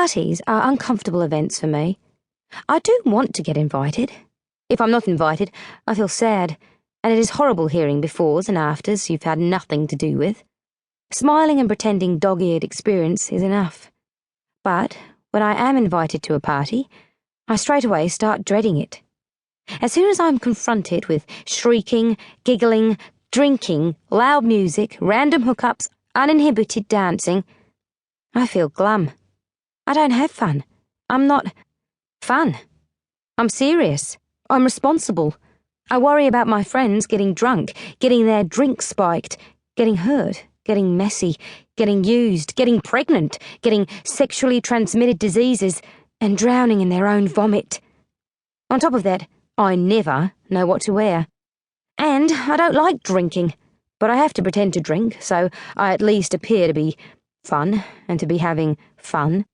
Parties are uncomfortable events for me. I do want to get invited. If I'm not invited, I feel sad, and it is horrible hearing befores and afters you've had nothing to do with. Smiling and pretending dog-eared experience is enough. But when I am invited to a party, I straight away start dreading it. As soon as I'm confronted with shrieking, giggling, drinking, loud music, random hookups, uninhibited dancing, I feel glum. I don't have fun. I'm not fun. I'm serious. I'm responsible. I worry about my friends getting drunk, getting their drinks spiked, getting hurt, getting messy, getting used, getting pregnant, getting sexually transmitted diseases, and drowning in their own vomit. On top of that, I never know what to wear. And I don't like drinking, but I have to pretend to drink, so I at least appear to be fun and to be having fun.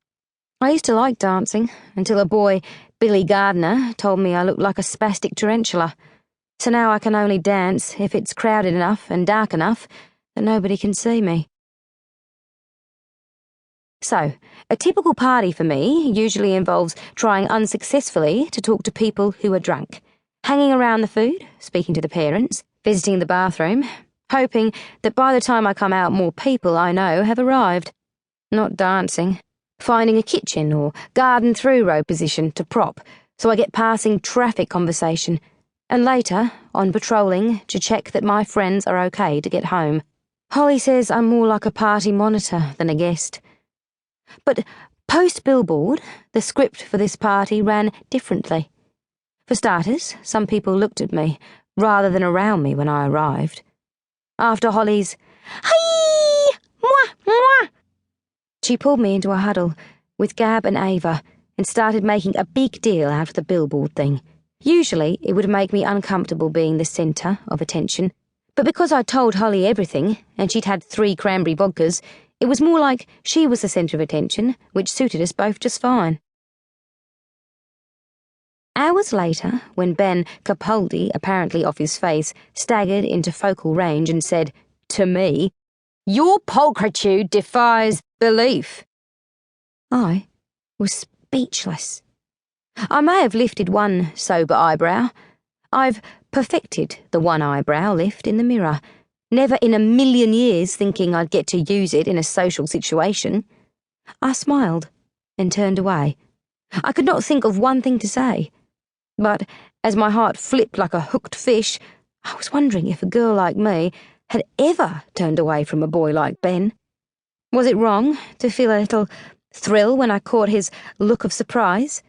I used to like dancing, until a boy, Billy Gardner, told me I looked like a spastic tarantula. So now I can only dance if it's crowded enough and dark enough that nobody can see me. So, a typical party for me usually involves trying unsuccessfully to talk to people who are drunk, hanging around the food, speaking to the parents, visiting the bathroom, hoping that by the time I come out more people I know have arrived. Not dancing. Finding a kitchen or garden through-row position to prop so I get passing traffic conversation, and later, on patrolling, to check that my friends are okay to get home. Holly says I'm more like a party monitor than a guest. But post-billboard, the script for this party ran differently. For starters, some people looked at me, rather than around me when I arrived. After Holly's, "Hi! Mwah! Mwah!" she pulled me into a huddle with Gab and Ava and started making a big deal out of the billboard thing. Usually, it would make me uncomfortable being the centre of attention, but because I'd told Holly everything and she'd had 3 cranberry vodkas, it was more like she was the centre of attention, which suited us both just fine. Hours later, when Ben Capaldi, apparently off his face, staggered into focal range and said, to me, "Your pulchritude defies belief," I was speechless. I may have lifted one sober eyebrow. I've perfected the one eyebrow lift in the mirror, never in a million years thinking I'd get to use it in a social situation. I smiled and turned away. I could not think of one thing to say. But as my heart flipped like a hooked fish, I was wondering if a girl like me had ever turned away from a boy like Ben. Was it wrong to feel a little thrill when I caught his look of surprise?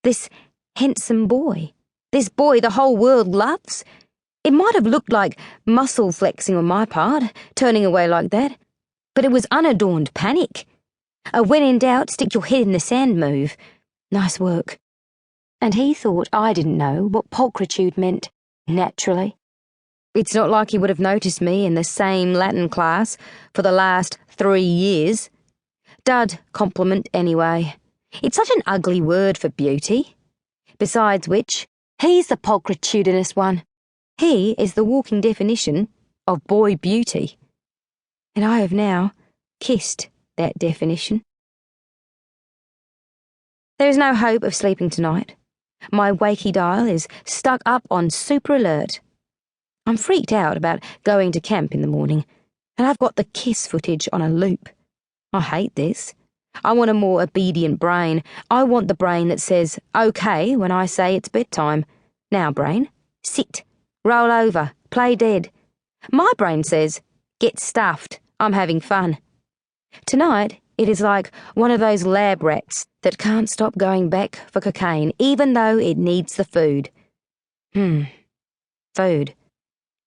This handsome boy, this boy the whole world loves. It might have looked like muscle flexing on my part, turning away like that, but it was unadorned panic. A when in doubt, stick your head in the sand move. Nice work. And he thought I didn't know what pulchritude meant, naturally. It's not like he would have noticed me in the same Latin class for the last 3 years. Dud compliment, anyway. It's such an ugly word for beauty. Besides which, he's the pulchritudinous one. He is the walking definition of boy beauty. And I have now kissed that definition. There is no hope of sleeping tonight. My wakey dial is stuck up on super alert. I'm freaked out about going to camp in the morning, and I've got the kiss footage on a loop. I hate this. I want a more obedient brain. I want the brain that says, okay, when I say it's bedtime. Now, brain, sit, roll over, play dead. My brain says, get stuffed, I'm having fun. Tonight, it is like one of those lab rats that can't stop going back for cocaine, even though it needs the food. Food.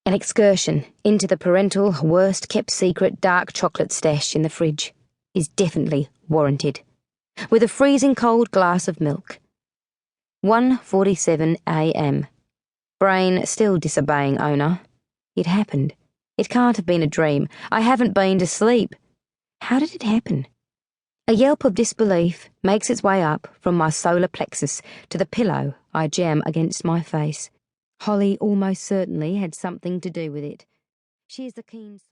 An excursion into the parental, worst-kept secret dark chocolate stash in the fridge is definitely warranted, with a freezing cold glass of milk. 1:47 a.m. Brain still disobeying owner. It happened. It can't have been a dream. I haven't been to sleep. How did it happen? A yelp of disbelief makes its way up from my solar plexus to the pillow I jam against my face. Holly almost certainly had something to do with it. She is the keen